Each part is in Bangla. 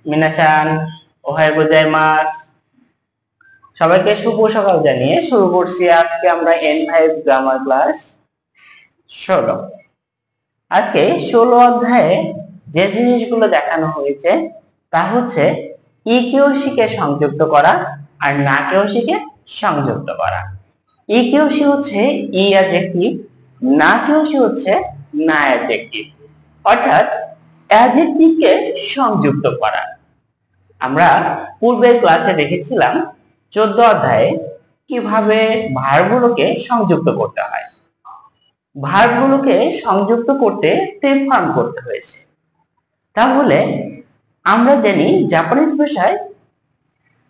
মিনাসান ওহাই গোজাইমাস। সবাইকে শুভ সকাল জানিয়ে শুরু করছি আজকে আমরা N5 গ্রামার ক্লাস 16। আজকে 16 অধ্যায়ে যে জিনিসগুলো দেখানো হয়েছে তা হচ্ছে ইকিওসিকে সংযুক্ত করা আর নাকিওসিকে সংযুক্ত করা। ইকিওসি হচ্ছে ই অ্যাডজেক্টিভ, নাকিওসি হচ্ছে না অ্যাডজেক্টিভ, অর্থাৎ অ্যাডজেক্টিভকে সংযুক্ত করা। আমরা পূর্বের ক্লাসে দেখেছিলাম 14 অধ্যায়ে কিভাবে ভার্বগুলোকে সংযুক্ত করতে হয়। ভার্বগুলোকে সংযুক্ত করতে টেপ ফর্ম করতে হয়েছে। তাহলে আমরা জানি জাপানিজ ভাষায়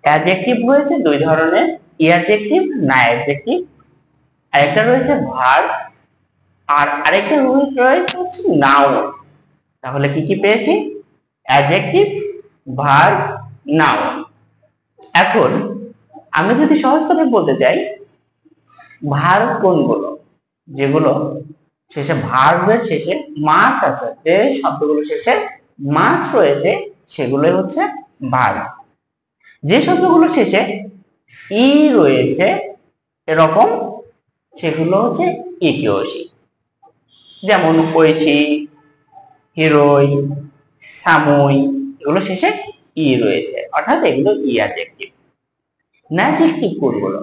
অ্যাডজেক্টিভ রয়েছে দুই ধরনের, ই অ্যাডজেক্টিভ, না অ্যাডজেক্টিভ। আরেকটা রয়েছে ভার্ব আর আরেকটা রয়েছে হচ্ছে নাউন। তাহলে কি কি পেয়েছি? Adjective, verb, noun. এখন আমি যদি সহজ করে বলতে চাই ভার্ব কোনগুলো, যেগুলো শেষে ভার্বের শেষে মাস আছে, যে শব্দগুলো শেষে মাস রয়েছে সেগুলোই হচ্ছে ভার্ব। যে শব্দগুলো শেষে ই রয়েছে এরকম সেগুলো হচ্ছে ইকিওসি। যেমন ঐশী, হিরোই, সামুই, এগুলো শেষে ই রয়েছে, অর্থাৎ এগুলো ই অ্যাডজেক্টিভ। না অ্যাডজেক্টিভ কোনগুলো?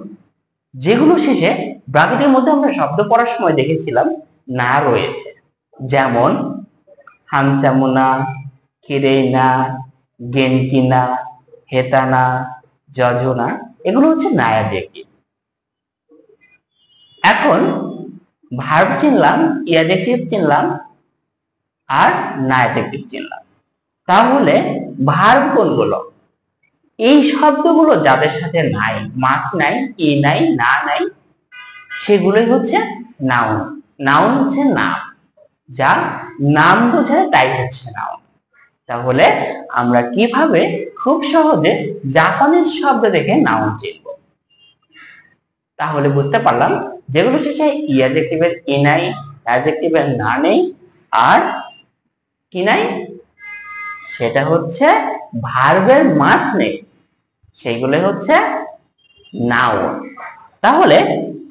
যেগুলো শেষে ব্র্যাকেটের মধ্যে আমরা শব্দ পড়ার সময় দেখেছিলাম না রয়েছে, যেমন হানসামুনা, কিরেইনা, গেনকিনা, হেতানা, যজনা, এগুলো হচ্ছে না অ্যাডজেক্টিভ। এখন ভার্ব চিনলাম, অ্যাডজেক্টিভ চিনলাম আর না অ্যাডজেক্টিভ চিনলাম। তাহলে ভার্ব কোনগুলো? এই শব্দগুলো যাদের সাথে নাই, মাস নাই, ই নাই, না নাই, সেগুলোই হচ্ছে নাউন। নাউন হচ্ছে নাম, যা নাম বোঝায় তাই হচ্ছে নাউন। তাহলে আমরা কিভাবে খুব সহজে জাপানিজ শব্দ দেখে নাউন চিনব? তাহলে বুঝতে পারলাম যেগুলো শেষে ই অ্যাডজেক্টিভের ই নাই, অ্যাডজেক্টিভের না নেই আর কি নাই, সেটা হচ্ছে ভার্বের মাস নেই, সেইগুলো হচ্ছে নাউন। তাহলে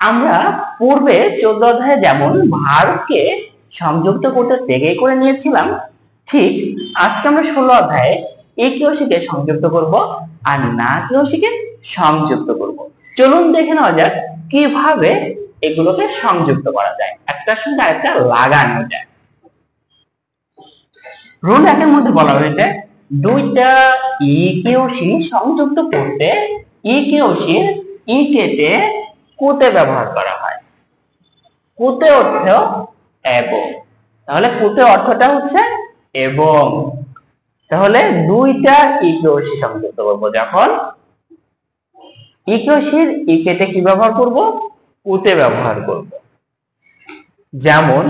আমরা পূর্বে 14 অধ্যায়ে যেমন ভার্বকে সংযুক্ত করতে তেগে করে নিয়েছিলাম, ঠিক আজকে আমরা 16 অধ্যায়ে ইকিওসিকে সংযুক্ত করব আর নাকিওসিকে সংযুক্ত করব। চলুন দেখে নেওয়া যাক কিভাবে এগুলোকে সংযুক্ত করা যায়, একটার সঙ্গে আরেকটা লাগানো যায়। রুল 1 এর মধ্যে বলা হয়েছে দুইটা ইকিওসি সংযুক্ত করতে ইকিওসির ই কেটে কোতে ব্যবহার করা হয়। কোতে অর্থ এবং, তাহলে কোতে অর্থটা হচ্ছে এবং। তাহলে দুইটা ইকিওসি সংযুক্ত করব, যখন ইকিওসির ই কেটে কি ব্যবহার করব? কোতে ব্যবহার করব। যেমন,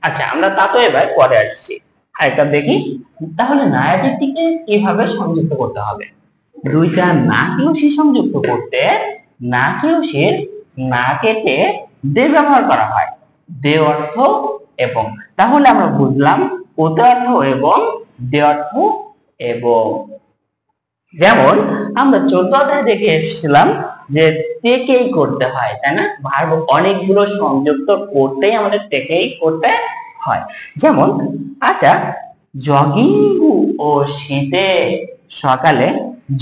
আচ্ছা আমরা তা তো এবার পরে আসছি, আরেকটা দেখি। তাহলে না অ্যাডজেক্টিভকে কিভাবে সংযুক্ত করতে হবে? দুইটা নাকিওসি সংযুক্ত করতে নাকিওসির না কেটে দে ব্যবহার করা হয়। দে অর্থ এবং। তাহলে আমরা বুঝলাম কোতে অর্থ এবং, দে অর্থ এবং। যেমন আমরা 14 অধ্যায়ে দেখে এসেছিলাম যে তেকেই করতে হয়, তাই না? ভার্ব অনেকগুলো সংযুক্ত করতেই আমাদের তেকেই করতে হয়। যেমন, আচ্ছা, জগিং ও শীতে সকালে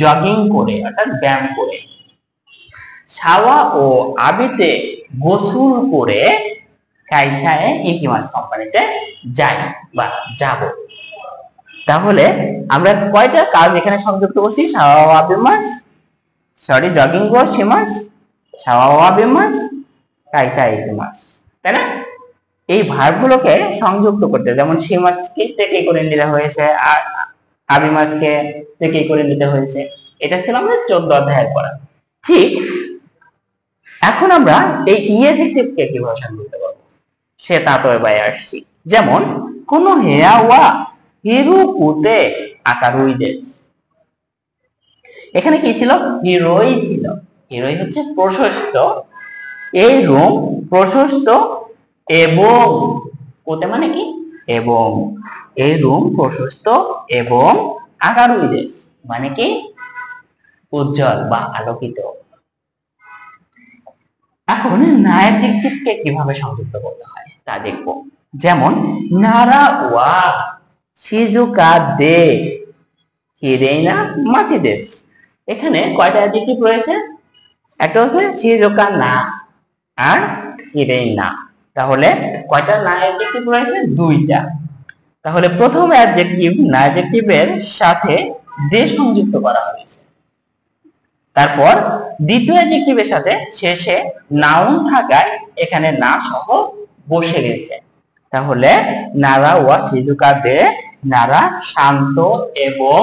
জগিং করে অর্থাৎ ব্যায়াম করে, সাওয়া ও আবিতে গোসল করে কাইসায় ইকিমাস কোম্পানিতে যাই বা যাব। তাহলে আমরা কয়টা কাজ এখানে সংযুক্ত করছি? সাওয়া ও আবিমাস, সরি জগিং ও শিমাস, সাওয়া ও আবিমাস, কাইসা ইকিমাস, তাই না? এই ভার্বগুলোকে সংযুক্ত করতে, যেমন শিমাসকে থেকে করে নিতে হয়েছে আর আবিমাসকে থেকে করে নিতে হয়েছে। এটা ছিল আমাদের 14 অধ্যায়ের পড়া। ঠিক এখন আমরা এই ই অ্যাডজেক্টিভকে কিভাবে সংযুক্ত করব সেটা তো এবার আসছি। যেমন কোন হেয়া ওয়া হিরু কুতে আকারুই দেশ, এখানে কি ছিল? হিরোই ছিল। হিরোই হচ্ছে প্রশস্ত, এই রুম প্রশস্ত এবং, কোতে মানে কি? এবং। এই রুম প্রশস্ত এবং আকারুই দেশ, মানে কি উজ্জ্বল বা আলোকিত। এখন নায়াজিকটিভকে কিভাবে সংযুক্ত করতে হয় তা দেখব। যেমন নারা ওয়া শিজুকা দে হিরেইনা মাচিদেস, এখানে কয়টা অ্যাডজেক্টিভ রয়েছে? একটা হচ্ছে শিজুকা না আর হিরেইনা, তাহলে কয়টা না অ্যাডজেক্টিভ রয়েছে? দুইটা। তাহলে প্রথম অ্যাডজেক্টিভ না অ্যাডজেক্টিভের সাথে দে সংযুক্ত করা হয়েছে, তারপর দ্বিতীয় অ্যাডজেক্টিভের সাথে শেষে নাউন থাকায় এখানে না সহ বসে গেছে। তাহলে নারা ওয়া শিজুকা দে, নারা শান্ত এবং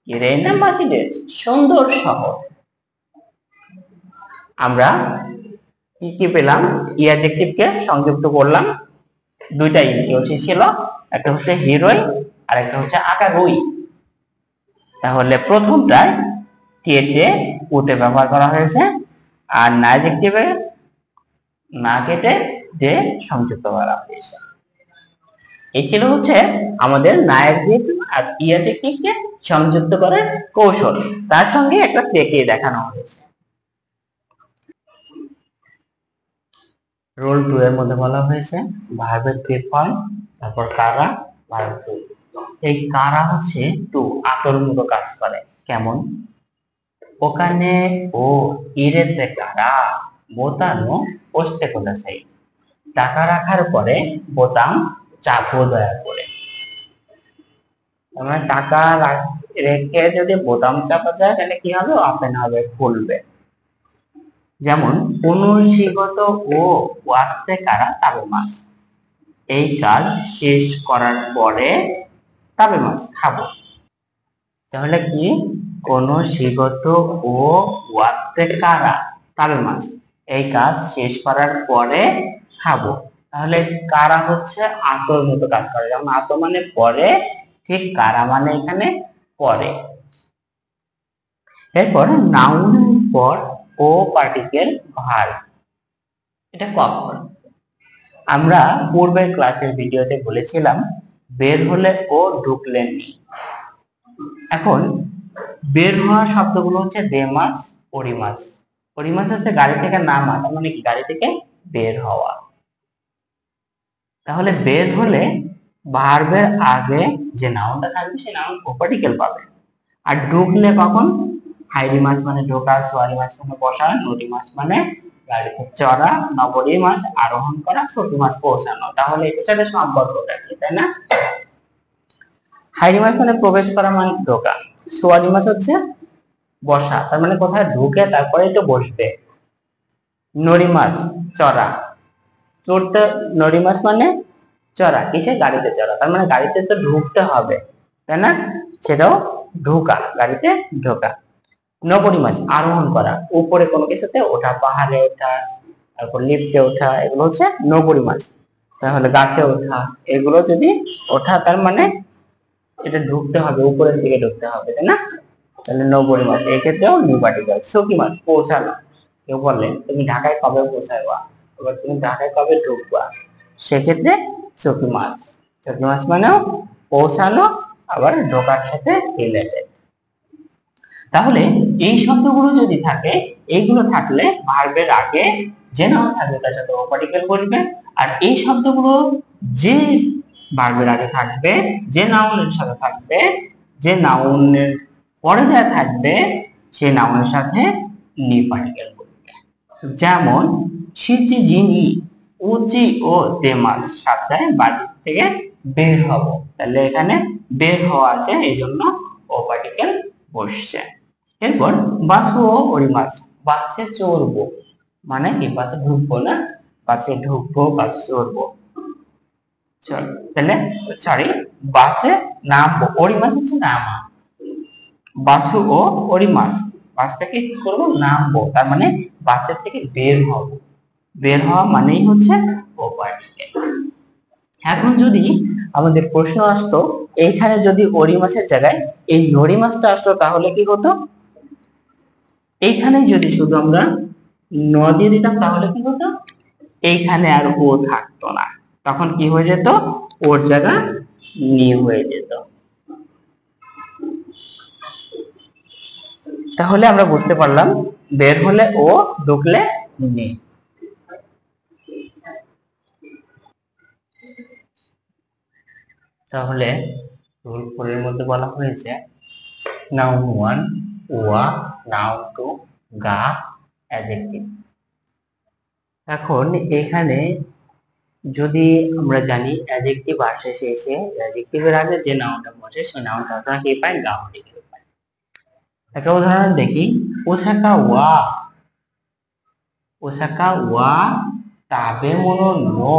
হিরেইনা মাচিদেস সুন্দর শহর। আমরা কি কি পেলাম? ই অ্যাডজেক্টিভকে সংযুক্ত করলাম, দুইটা ইংরেজি ছিল, একটা হচ্ছে হিরোই আর একটা হচ্ছে আকাগুই। তাহলে প্রথমটায় কেটে উতে ব্যবহার করা হয়েছে, আর না অ্যাডজেক্টিভে না কেটে দে সংযুক্ত করা হয়েছে। এই ছিল হচ্ছে আমাদের না অ্যাডজেক্টিভ আর ই অ্যাডজেক্টিভকে সংযুক্ত করার কৌশল, তার সঙ্গে একটা প্লেকে দেখানো হয়েছে। রোল 2 এর মধ্যে বলা হয়েছে ভার্বের ক্রিয়া ফর্ম, তারপর কারা, ভার্ব টু। এই কারা হচ্ছে টু আতর মতো কাজ করে। কেমন? ওখানে ও ইরেতে কারা বোতানো পোস্টে কোদাসাই, টাকা রাখার পরে বোতাম চাপো দয়া করে। মানে টাকা রেখে যদি বোতাম চাপা যায় তাহলে কি হবে? ওপেন হবে, খুলবে। যেমন অনুশীগত ও ওয়াস্তে কারা তাবে মাছ, এই কাজ শেষ করার পরে তাবে মাছ খাবো। তাহলে কি? অনুশীগত ও ওয়াস্তে কারা তাবে মাছ, এই কাজ শেষ করার পরে খাবো। তাহলে কারা হচ্ছে আতর মতো কাজ করে, যেমন আত মানে পরে, ঠিক কারা মানে এখানে পরে। এরপর নাউনের পর ও পার্টিকেল ভার্ব, এটা কখন? আমরা পূর্বের ক্লাসের ভিডিওতে বলেছিলাম বের হলে ও ঢুকলে নি। এখন বের হওয়া শব্দগুলো হচ্ছে দেমাস, পরিমাস। পরিমাস হচ্ছে গাড়ি থেকে নামা, তার মানে কি গাড়ি থেকে বের হওয়া। তাহলে বের হলে ভার্বের আগে যে নাউনটা থাকবে সেই নাউন ও পার্টিকেল পাবে। আর ঢুকলে কখন? হাইরি মাছ মানে ঢোকা, সোয়ারি মাছ মানে বসা, নদী মাছ মানে গাড়িতে চড়া, নগরী মাছ আরোহণ করা, ছোটি মাছ পৌঁছানো। তাহলে এটার সাথে সম্পর্ক থাকে, তাই না? হাইরি মাছ মানে প্রবেশ করা মানে ঢোকা, সোয়ারি মাছ হচ্ছে বসা, তার মানে কোথায় ঢুকে তারপরে একটু বসবে। নড়ি মাছ চড়া, চড়তে, নড়ি মাছ মানে চড়া, কিসে? গাড়িতে চড়া, তার মানে গাড়িতে তো ঢুকতে হবে, তাই না? সেটাও ঢোকা, গাড়িতে ঢোকা। নগরী মাছ আরোহণ করা, উপরে কোনো কিছুতে ওঠা, পাহাড়ে ওঠা, তারপর লিফটে ওঠা, এগুলো হচ্ছে নগরী মাছ। তাহলে গাছে ওঠা, এগুলো যদি ওঠা তার মানে এটা ঢুকতে হবে, উপরের দিকে ঢুকতে হবে, তাই না? তাহলে নগরী মাছ, এক্ষেত্রেও নিউ পার্টিকেল। সকি মাছ পৌঁছানো, কেউ বললেন তুমি ঢাকায় কবে পৌঁছাবা, এবার তুমি ঢাকায় কবে ঢুকবা, সেক্ষেত্রে সকি মাছ। সকি মাছ মানেও পৌঁছানো, আবার ঢোকার সাথে রিলেটেড। তাহলে এই শব্দগুলো যদি থাকে, এইগুলো থাকলে ভার্বের আগে যে নাউন থাকবে তার সাথে ও পার্টিকেল বসবে। আর এই শব্দগুলো যে ভার্বের আগে থাকবে, যে নাউনের সাথে থাকবে, যে নাউনের পরে যা থাকবে সেই নাউনের সাথে নি পার্টিকেল বসবে। যেমন শিচি জিনি উচি ও দেমাস, সাতটায় বাড়ি থেকে বের হব, তাহলে এখানে বের হওয়া আছে, এই জন্য ও পার্টিকেল বসছে। এরপর বাসু ও ওরিমাস, বাসে চড়বো মানে কি? বাসে ঢুকবো না, বাসে ঢুকবো, বাসে চড়বো। চল তাহলে সরি, বাসে নামবো, ওরিমাস হচ্ছে নামা। বাসু ও ওরিমাস, বাস থেকে কি করবো? নামবো, তার মানে বাসের থেকে বের হব। বের হওয়া মানেই হচ্ছে ও পার্টিকেল। এখন যদি আমাদের প্রশ্ন আসতো এইখানে যদি ওরি মাছের জায়গায় এই নরি মাছটা আসতো তাহলে কি হতো? এইখানে যদি শুধু আমরা ন দিয়ে দিতাম তাহলে কি হতো? এইখানে আর ও থাকতো না, তখন কি হয়ে যেত? ওর জায়গা নি হয়ে যেত। তাহলে আমরা বুঝতে পারলাম বের হলে ও, ঢুকলে নে। তাহলে রুল 4 এর মধ্যে বলা হয়েছে নাউন 1 ওয়া, নাউন 2 গা, অ্যাডজেক্টিভ। এখন এখানে যদি আমরা জানি অ্যাডজেক্টিভ আসে শেষে, অ্যাডজেক্টিভের আগে যে নাউনটা বসে সেই নাউনটা আমরা কি পাই? গা পার্টিকেল পাই। একটা উদাহরণ দেখি, ওসাকা ওয়া, ওসাকা ওয়া তাবে মনো নো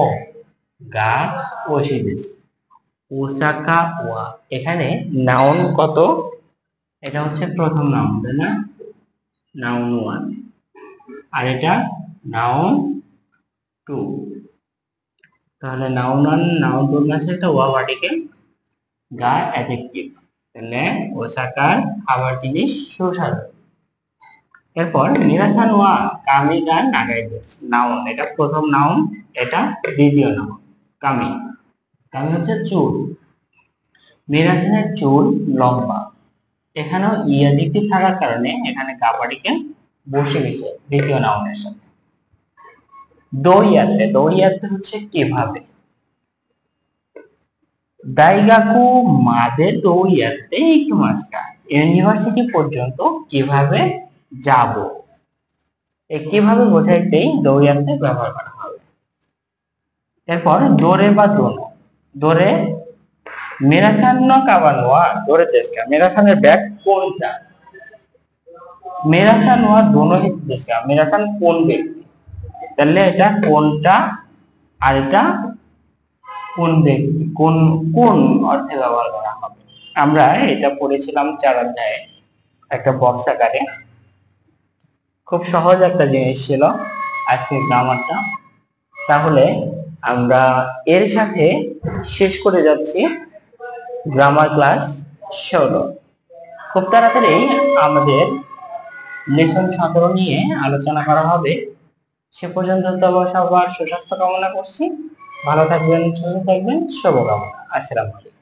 গা ওশি দেসু। ওসাকা ওয়া, এখানে নাউন কত? এটা হচ্ছে প্রথম নাউন, তাই না? নাউন 1 আর এটা নাউন 2। তাহলে নাউন 1 নাউন 2 আছে একটা ওয়া পার্টিকেল, গা অ্যাডজেক্টিভ। তাহলে ওসাকার খাবার জিনিস সুস্বাদু। এরপর মিরাসান ওয়া কামি গা নাগাই দেসু, নাউন, এটা প্রথম নাউন, এটা দ্বিতীয় নাউন কামি। কামি হচ্ছে চুল, মিরাসানের চুল লম্বা। এখানেও ই অ্যাডজেক্টিভ থাকার কারণে এখানে গা পার্টিকেল বসে গেছে দ্বিতীয় নাউনের সাথে। দৌয়াতে, দৌয়াতে হচ্ছে কিভাবে। দাইগাকু মাদে দৌয়াতে ইকিমাসু, ইউনিভার্সিটি পর্যন্ত কিভাবে যাব। এই কিভাবে বোঝাইতেই দৌয়াতে ব্যবহার করা হবে। এরপর দোরে বা দোনো, দোরে মিরাসান নো কাবান ওয়া দোরে দেস্কা, মিরাসানের ব্যাগ কোনটা? মিরাসান ওয়া দোনো হি দেস্কা, মিরাসান কোন ব্যক্তি? তাহলে এটা কোনটা আর এটা কোন ব্যক্তি, কোন কোন অর্থে ব্যবহার করা হবে। আমরা এটা পড়েছিলাম 4 অধ্যায়ে একটা বক্স আকারে। খুব সহজ একটা জিনিস ছিল আজকের গ্রামারটা। তাহলে আমরা এর সাথে শেষ করে যাচ্ছি গ্রামার ক্লাস 16। খুব তাড়াতাড়ি আমাদের লেসন 17 নিয়ে আলোচনা করা হবে। সে পর্যন্ত সবার সুস্বাস্থ্য কামনা করছি। ভালো থাকবেন, সুস্থ থাকবেন, শুভকামনা। আসসালামু আলাইকুম।